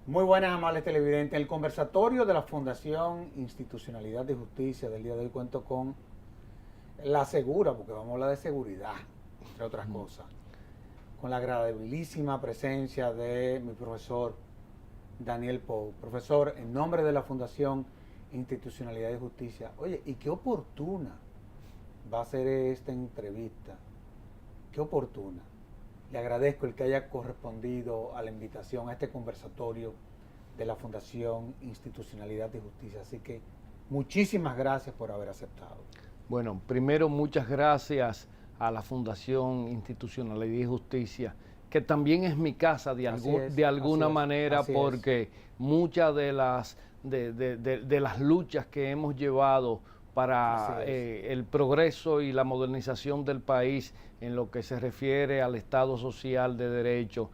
Muy buenas, amables televidentes. El conversatorio de la Fundación Institucionalidad de Justicia del día de hoy cuento con la segura, porque vamos a hablar de seguridad, entre otras cosas, con la agradabilísima presencia de mi profesor Daniel Pou. Profesor, en nombre de la Fundación Institucionalidad de Justicia, oye, y qué oportuna va a ser esta entrevista, qué oportuna. Le agradezco el que haya correspondido a la invitación a este conversatorio de la Fundación Institucionalidad de Justicia. Así que muchísimas gracias por haber aceptado. Bueno, primero muchas gracias a la Fundación Institucionalidad y Justicia, que también es mi casa de alguna manera, porque muchas de las luchas que hemos llevado para el progreso y la modernización del país en lo que se refiere al Estado social de derecho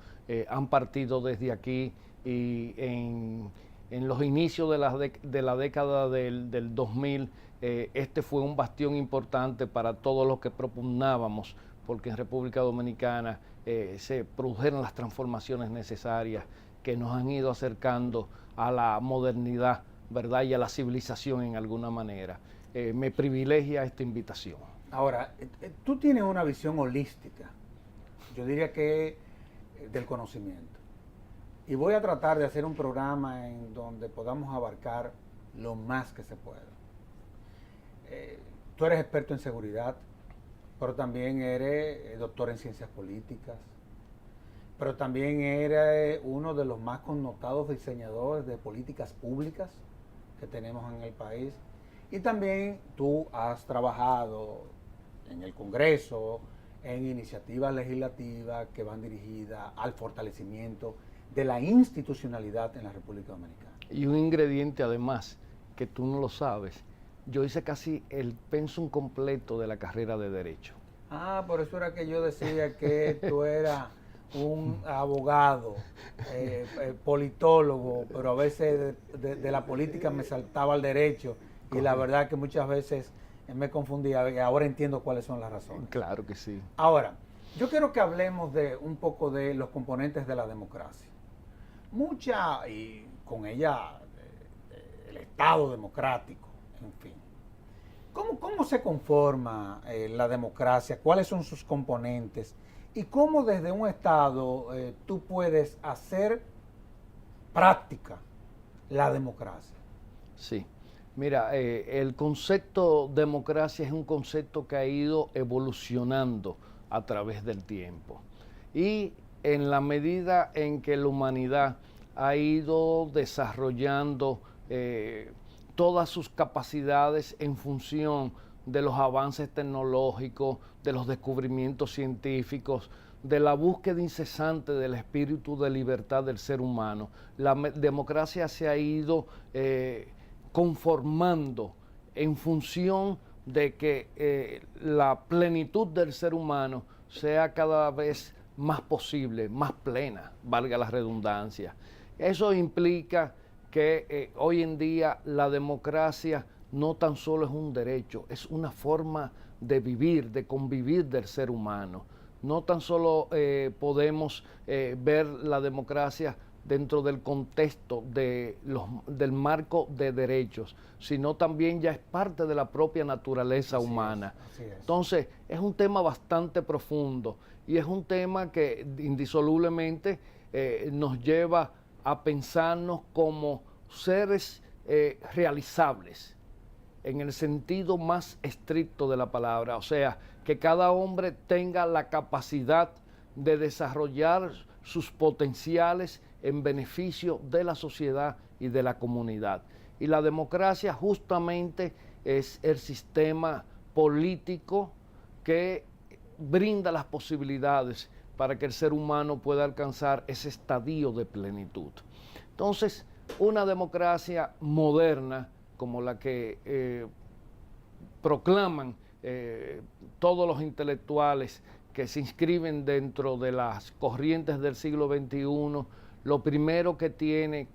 han partido desde aquí, y en los inicios de la década del 2000 este fue un bastión importante para todos los que propugnábamos porque en República Dominicana se produjeron las transformaciones necesarias que nos han ido acercando a la modernidad, ¿verdad? Y a la civilización en alguna manera. Me privilegia esta invitación. Ahora, tú tienes una visión holística, yo diría que del conocimiento. Y voy a tratar de hacer un programa en donde podamos abarcar lo más que se pueda. Tú eres experto en seguridad, pero también eres doctor en ciencias políticas, pero también eres uno de los más connotados diseñadores de políticas públicas que tenemos en el país. Y también tú has trabajado en el Congreso, en iniciativas legislativas que van dirigidas al fortalecimiento de la institucionalidad en la República Dominicana. Y un ingrediente además, que tú no lo sabes, yo hice casi el pensum completo de la carrera de Derecho. Ah, por eso era que yo decía que tú eras un abogado, politólogo, pero a veces de la política me saltaba al derecho. Y la verdad que muchas veces me confundía, y ahora entiendo cuáles son las razones. Claro que sí. Ahora, yo quiero que hablemos de un poco de los componentes de la democracia. Y con ella el Estado democrático, en fin. ¿Cómo se conforma la democracia? ¿Cuáles son sus componentes? ¿Y cómo desde un Estado tú puedes hacer práctica la democracia? Sí. Mira, el concepto democracia es un concepto que ha ido evolucionando a través del tiempo. Y en la medida en que la humanidad ha ido desarrollando todas sus capacidades en función de los avances tecnológicos, de los descubrimientos científicos, de la búsqueda incesante del espíritu de libertad del ser humano, la democracia se ha ido conformando en función de que la plenitud del ser humano sea cada vez más posible, más plena, valga la redundancia. Eso implica que hoy en día la democracia no tan solo es un derecho, es una forma de vivir, de convivir del ser humano. No tan solo podemos ver la democracia dentro del contexto del marco de derechos, sino también ya es parte de la propia naturaleza humana. Así es. Entonces, es un tema bastante profundo y es un tema que indisolublemente nos lleva a pensarnos como seres realizables en el sentido más estricto de la palabra, o sea, que cada hombre tenga la capacidad de desarrollar sus potenciales en beneficio de la sociedad y de la comunidad. Y la democracia justamente es el sistema político que brinda las posibilidades para que el ser humano pueda alcanzar ese estadio de plenitud. Entonces, una democracia moderna, como la que proclaman todos los intelectuales que se inscriben dentro de las corrientes del siglo XXI, lo primero que tiene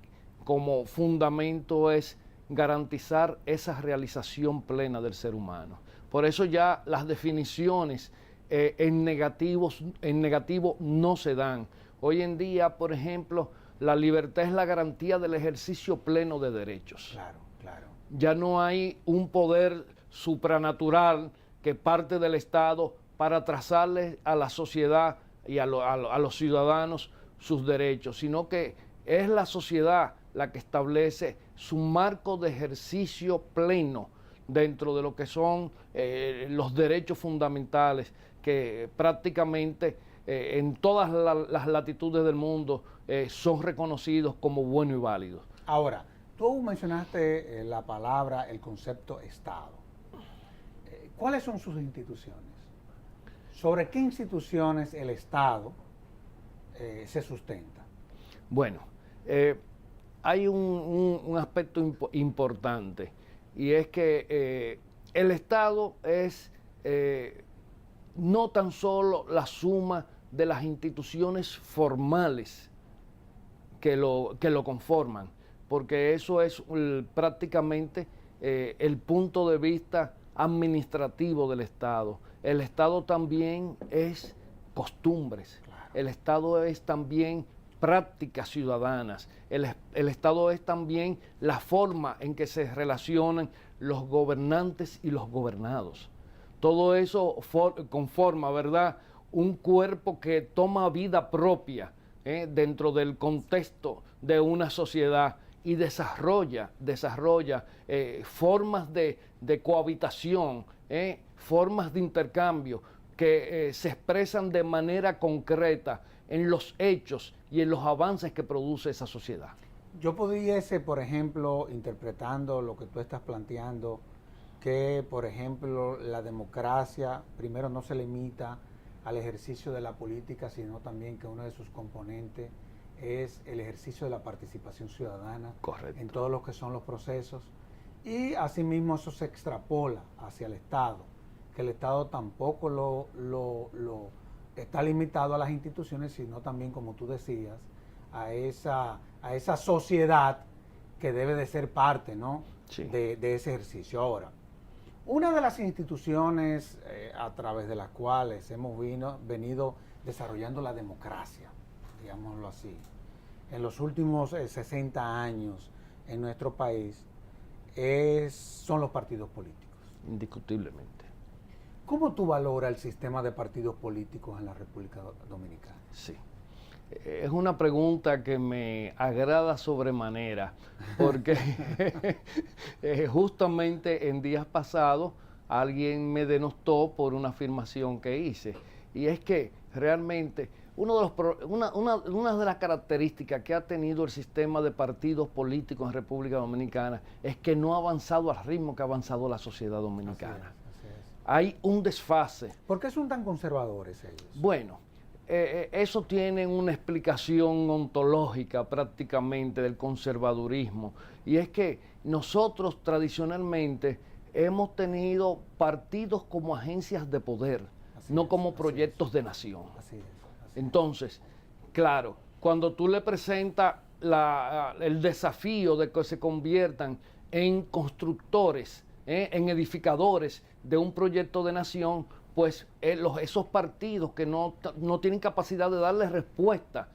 como fundamento es garantizar esa realización plena del ser humano. Por eso ya las definiciones en negativo no se dan. Hoy en día, por ejemplo, la libertad es la garantía del ejercicio pleno de derechos. Claro, claro. Ya no hay un poder supranatural que parte del Estado para trazarle a la sociedad y a los ciudadanos sus derechos, sino que es la sociedad la que establece su marco de ejercicio pleno dentro de lo que son los derechos fundamentales que prácticamente en todas las latitudes del mundo son reconocidos como buenos y válidos. Ahora, tú mencionaste la palabra, el concepto Estado. ¿Cuáles son sus instituciones? ¿Sobre qué instituciones el Estado se sustenta? Bueno, hay un aspecto importante, y es que el Estado es no tan solo la suma de las instituciones formales que lo conforman, porque eso es prácticamente el punto de vista administrativo del Estado. El Estado también es costumbres, claro. El Estado es también prácticas ciudadanas, el Estado es también la forma en que se relacionan los gobernantes y los gobernados. Todo eso conforma, ¿verdad?, un cuerpo que toma vida propia dentro del contexto de una sociedad y desarrolla formas de cohabitación, formas de intercambio que se expresan de manera concreta en los hechos y en los avances que produce esa sociedad. Yo pudiese, por ejemplo, interpretando lo que tú estás planteando, que, por ejemplo, la democracia, primero, no se limita al ejercicio de la política, sino también que uno de sus componentes es el ejercicio de la participación ciudadana. Correcto. En todos los que son los procesos. Y asimismo eso se extrapola hacia el Estado, que el Estado tampoco lo está limitado a las instituciones, sino también, como tú decías, a esa sociedad que debe de ser parte, ¿no?, sí, de ese ejercicio. Ahora, una de las instituciones a través de las cuales hemos venido desarrollando la democracia, digámoslo así, en los últimos 60 años en nuestro país, son los partidos políticos. Indiscutiblemente. ¿Cómo tú valoras el sistema de partidos políticos en la República Dominicana? Sí. Es una pregunta que me agrada sobremanera, porque justamente en días pasados alguien me denostó por una afirmación que hice, y es que realmente una de las características que ha tenido el sistema de partidos políticos en República Dominicana es que no ha avanzado al ritmo que ha avanzado la sociedad dominicana. Así es. Hay un desfase. ¿Por qué son tan conservadores ellos? Bueno, eso tiene una explicación ontológica prácticamente del conservadurismo, y es que nosotros tradicionalmente hemos tenido partidos como agencias de poder, no como proyectos de nación. Así es. Entonces, claro, cuando tú le presentas el desafío de que se conviertan en constructores, en edificadores de un proyecto de nación, pues esos partidos que no tienen capacidad de darle respuesta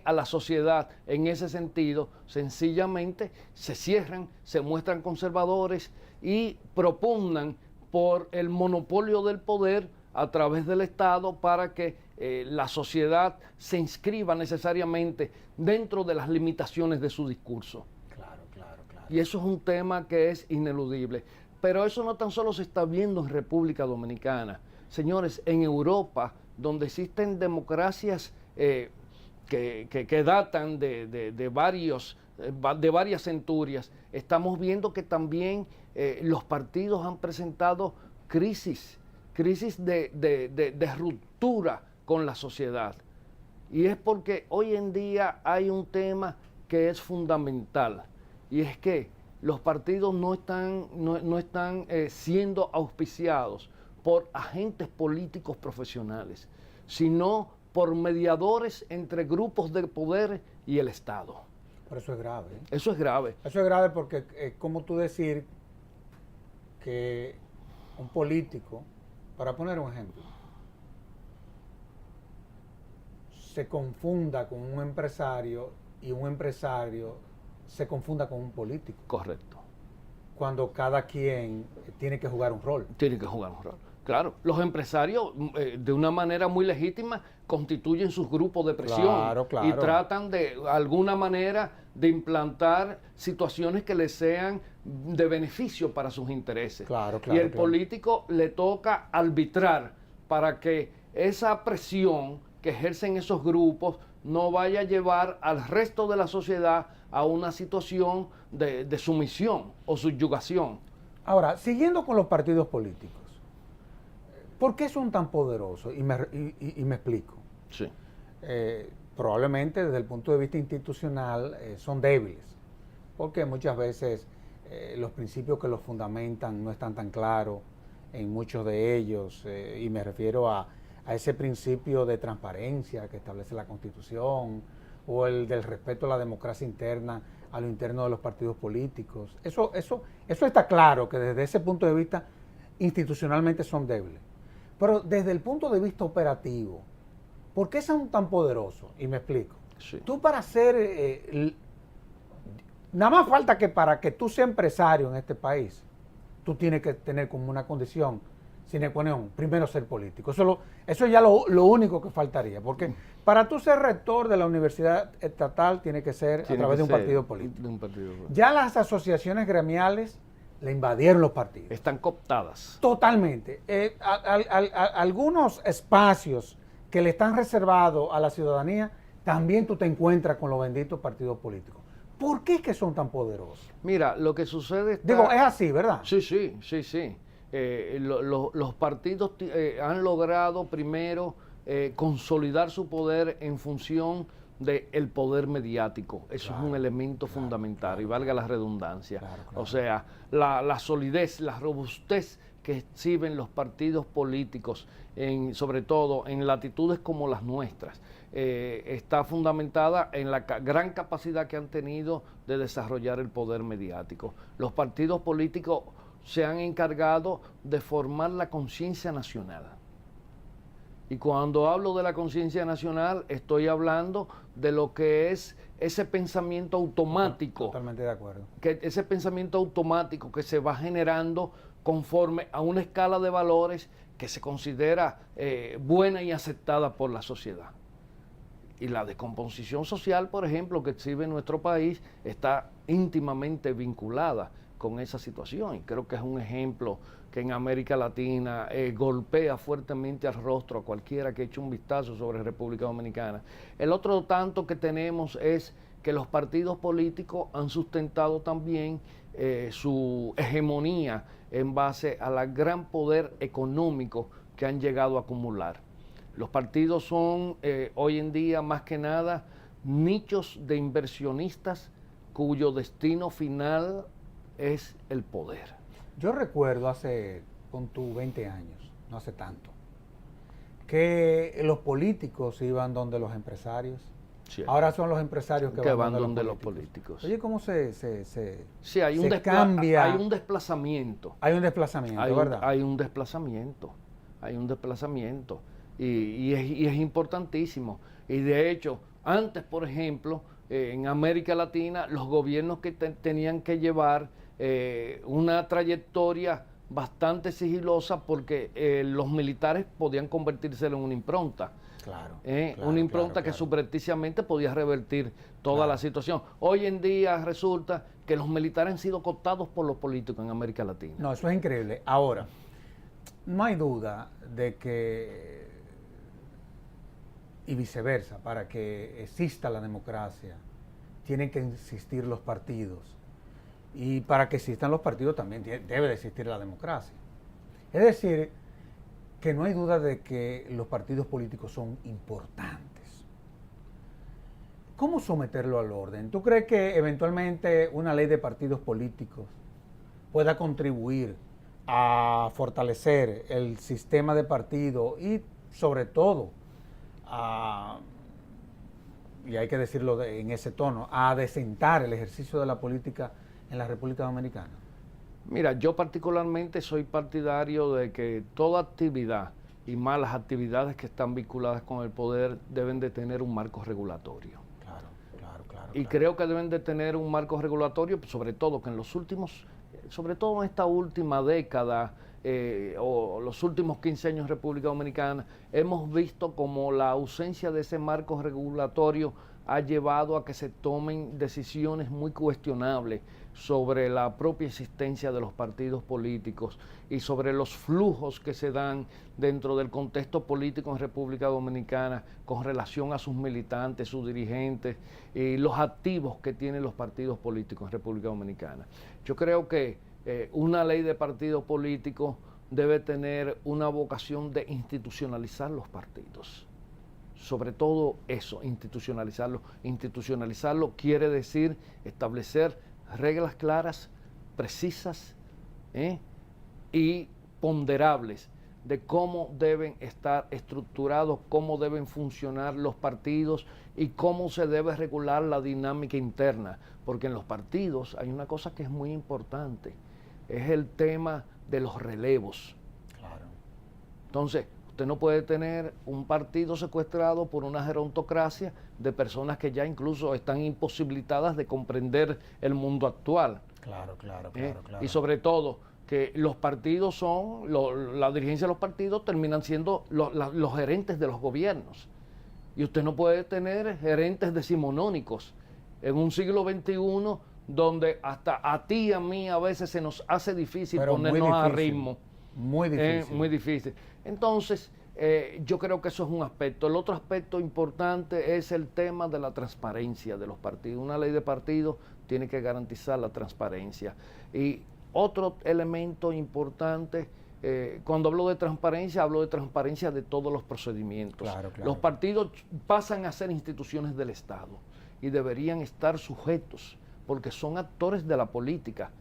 a la sociedad en ese sentido, sencillamente se cierran, se muestran conservadores y propugnan por el monopolio del poder a través del Estado para que la sociedad se inscriba necesariamente dentro de las limitaciones de su discurso. Claro. Y eso es un tema que es ineludible. Pero eso no tan solo se está viendo en República Dominicana. Señores, en Europa, donde existen democracias que datan de varias centurias, estamos viendo que también los partidos han presentado crisis de ruptura con la sociedad. Y es porque hoy en día hay un tema que es fundamental, y es que los partidos no están siendo auspiciados por agentes políticos profesionales, sino por mediadores entre grupos de poder y el Estado. Pero eso es grave. Eso es grave. Eso es grave porque es como tú decir que un político, para poner un ejemplo, se confunda con un empresario y un empresario se confunda con un político. Correcto. Cuando cada quien tiene que jugar un rol. Tiene que jugar un rol. Claro, los empresarios de una manera muy legítima constituyen sus grupos de presión Claro, claro. y tratan de alguna manera de implantar situaciones que les sean de beneficio para sus intereses. Claro, y claro, el claro. político le toca arbitrar para que esa presión que ejercen esos grupos no vaya a llevar al resto de la sociedad a una situación de sumisión o subyugación. Ahora, siguiendo con los partidos políticos, ¿por qué son tan poderosos? Y me explico. Sí. Probablemente desde el punto de vista institucional son débiles, porque muchas veces los principios que los fundamentan no están tan claros en muchos de ellos, y me refiero a ese principio de transparencia que establece la Constitución, o el del respeto a la democracia interna, a lo interno de los partidos políticos. Eso está claro, que desde ese punto de vista institucionalmente son débiles. Pero desde el punto de vista operativo, ¿por qué son tan poderosos? Y me explico. Sí. Tú para ser, nada más falta que para que tú seas empresario en este país, tú tienes que tener como una condición sine qua non, primero ser político. Eso es ya lo único que faltaría, porque para tú ser rector de la universidad estatal tiene que ser a través de un partido político. Ya las asociaciones gremiales le invadieron los partidos. Están cooptadas. Totalmente. Algunos espacios que le están reservados a la ciudadanía, también tú te encuentras con los benditos partidos políticos. ¿Por qué es que son tan poderosos? Mira, lo que sucede está... Digo, es así, ¿verdad? Sí. Los partidos han logrado primero consolidar su poder en función del poder mediático. Eso es un elemento fundamental, y valga la redundancia. O sea, la solidez, la robustez que exhiben los partidos políticos, sobre todo en latitudes como las nuestras, está fundamentada en la gran capacidad que han tenido de desarrollar el poder mediático. Los partidos políticos se han encargado de formar la conciencia nacional. Y cuando hablo de la conciencia nacional, estoy hablando de lo que es ese pensamiento automático. Totalmente de acuerdo. Ese pensamiento automático que se va generando conforme a una escala de valores que se considera buena y aceptada por la sociedad. Y la descomposición social, por ejemplo, que exhibe nuestro país, está íntimamente vinculada con esa situación. Y creo que es un ejemplo que en América Latina golpea fuertemente al rostro a cualquiera que eche un vistazo sobre República Dominicana. El otro tanto que tenemos es que los partidos políticos han sustentado también su hegemonía en base al gran poder económico que han llegado a acumular. Los partidos son hoy en día más que nada nichos de inversionistas cuyo destino final es el poder. Yo recuerdo hace, con tu 20 años, no hace tanto, que los políticos iban donde los empresarios. Sí. Ahora son los empresarios que van donde los políticos. Oye, ¿cómo sí, hay un cambia? Hay un desplazamiento. Hay un desplazamiento, ¿verdad? Hay un desplazamiento. Y es importantísimo. Y de hecho, antes, por ejemplo, en América Latina, los gobiernos que tenían que llevar una trayectoria bastante sigilosa porque los militares podían convertirse en una impronta. Claro, una impronta que subrepticiamente podía revertir toda la situación. Hoy en día resulta que los militares han sido cooptados por los políticos en América Latina. No, eso es increíble. Ahora, no hay duda de que, y viceversa, para que exista la democracia, tienen que existir los partidos. Y para que existan los partidos también debe de existir la democracia. Es decir, que no hay duda de que los partidos políticos son importantes. ¿Cómo someterlo al orden? ¿Tú crees que eventualmente una ley de partidos políticos pueda contribuir a fortalecer el sistema de partido y sobre todo, y hay que decirlo en ese tono, a adecentar el ejercicio de la política en la República Dominicana? Mira, yo particularmente soy partidario de que toda actividad y más las actividades que están vinculadas con el poder deben de tener un marco regulatorio. Y creo que deben de tener un marco regulatorio, sobre todo que en los últimos, sobre todo en esta última década o los últimos 15 años de República Dominicana, hemos visto como la ausencia de ese marco regulatorio ha llevado a que se tomen decisiones muy cuestionables sobre la propia existencia de los partidos políticos y sobre los flujos que se dan dentro del contexto político en República Dominicana con relación a sus militantes, sus dirigentes y los activos que tienen los partidos políticos en República Dominicana. Yo creo que una ley de partidos políticos debe tener una vocación de institucionalizar los partidos. Sobre todo eso, institucionalizarlo. Institucionalizarlo quiere decir establecer reglas claras, precisas y ponderables de cómo deben estar estructurados, cómo deben funcionar los partidos y cómo se debe regular la dinámica interna. Porque en los partidos hay una cosa que es muy importante, es el tema de los relevos. Claro. Entonces, usted no puede tener un partido secuestrado por una gerontocracia de personas que ya incluso están imposibilitadas de comprender el mundo actual. Claro. Y sobre todo, que los partidos son, la dirigencia de los partidos terminan siendo los gerentes de los gobiernos. Y usted no puede tener gerentes decimonónicos en un siglo XXI donde hasta a ti y a mí a veces se nos hace difícil ponernos a ritmo. Muy difícil. Muy difícil. Entonces, yo creo que eso es un aspecto. El otro aspecto importante es el tema de la transparencia de los partidos. Una ley de partidos tiene que garantizar la transparencia. Y otro elemento importante, cuando hablo de transparencia de todos los procedimientos. Claro. Los partidos pasan a ser instituciones del Estado y deberían estar sujetos, porque son actores de la política.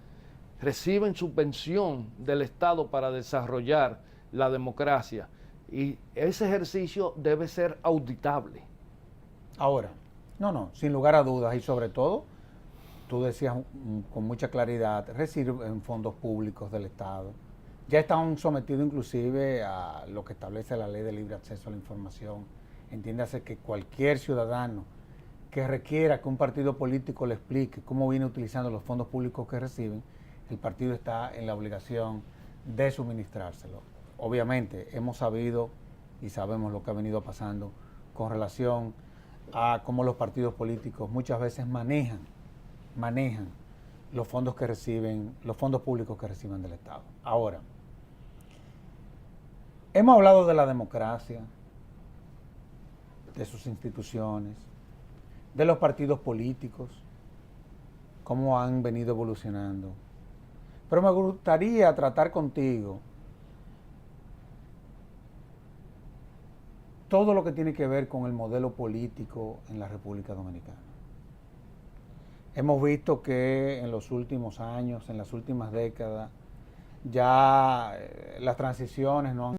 Reciben subvención del Estado para desarrollar la democracia y ese ejercicio debe ser auditable. Ahora, sin lugar a dudas y sobre todo, tú decías con mucha claridad, reciben fondos públicos del Estado. Ya están sometidos inclusive a lo que establece la Ley de Libre Acceso a la Información. Entiéndase que cualquier ciudadano que requiera que un partido político le explique cómo viene utilizando los fondos públicos que reciben, el partido está en la obligación de suministrárselo. Obviamente hemos sabido y sabemos lo que ha venido pasando con relación a cómo los partidos políticos muchas veces manejan los fondos que reciben, los fondos públicos que reciben del Estado. Ahora, hemos hablado de la democracia, de sus instituciones, de los partidos políticos, cómo han venido evolucionando. Pero me gustaría tratar contigo todo lo que tiene que ver con el modelo político en la República Dominicana. Hemos visto que en los últimos años, en las últimas décadas, ya las transiciones no han